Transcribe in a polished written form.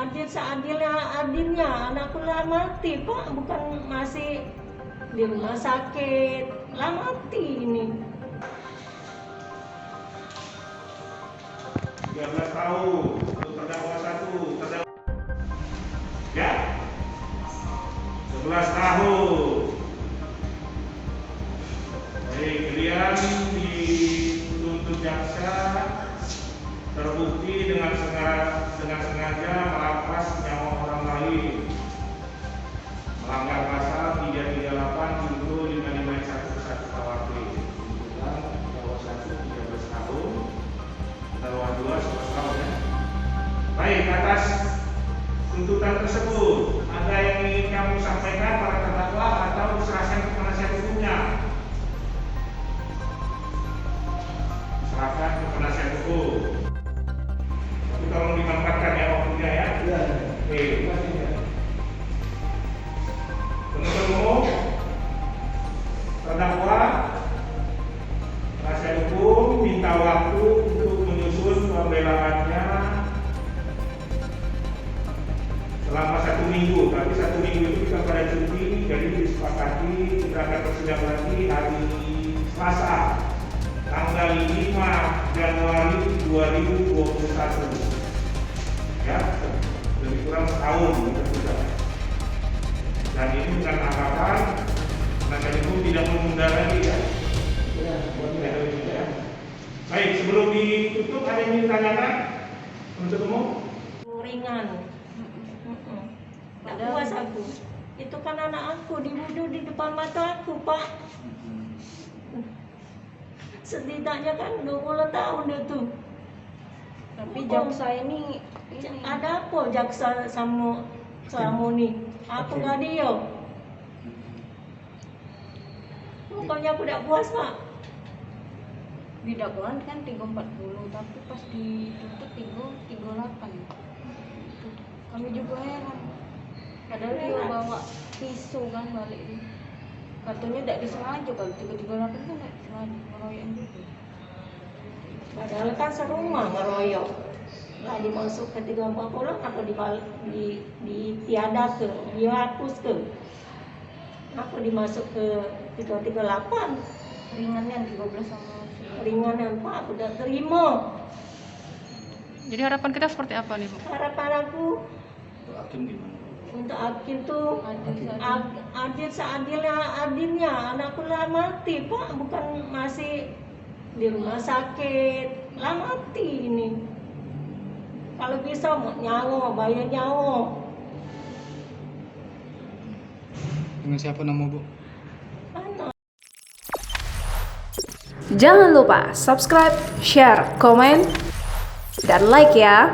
adil seadilnya adilnya, anakku lah mati Pak, bukan masih di rumah sakit, lah mati ini. 13 tahun untuk terdakwa 1, terdakwa ya 11 tahun. Baik, kalian dituntut jaksa terbukti dengan sengaja merampas nyawa orang lain, melanggar pasal 338 junto 551 KUHP. Tuntutan terdakwa 1 13 tahun, terdakwa 2 11 tahun ya. Baik, atas tuntutan tersebut ada yang ingin kamu sampaikan para terdakwa atau diserahkan ke penasihat hukumnya? Serahkan ke penasihat hukum. Tapi tolong dimanfaatkan ya waktunya ya. Iya. Oke, penuntut umum, terdakwa, penasihat hukum minta waktu untuk menyusun pembelaannya selama 1 minggu. Tapi 1 minggu itu kita pada cuti, jadi disepakati kita akan bersidang lagi hari Selasa, tanggal 5 Januari 2021. Ya, lebih kurang setahun kita sudah. Dan ini bukan harapan penasihat hukum tidak menunda lagi ya. Ya. Baik, sebelum ditutup ada yang ingin ditanyakan untuk umum? Ringan. Tak puas aku. Itu kan anak aku dibunuh di depan mata aku Pak. Setidaknya kan 20 tahun dia tuh. Tapi jaksa ini Ada apa jaksa sama nih? Apa nggak dia? Pokoknya aku tak puas Pak. di dakwaan kan 340, tapi pas dituntut 338. Kami juga heran. Padahal dia bawa pisau kan balik ini. Katanya tidak disengaja, kalau 338 kan tidak disengaja ngeroyokin juga. Padahal kan serumah ngeroyok. Lah dimasuk ke 340, apa ditiada ke, dihapus ke. Apa dimasuk ke 338? Ringan yang 13 sama Ringan yang Pak, udah terima. Jadi harapan kita seperti apa nih Bu? Harapan aku Hakim gimana? untuk hakim tuh adil seadilnya adilnya, anakku lah mati Pak, bukan masih di rumah sakit, lah mati ini. Kalau bisa mau nyawa, bayar nyawa. Dengan siapa nama Bu? Anak. Jangan lupa subscribe, share, komen, dan like ya.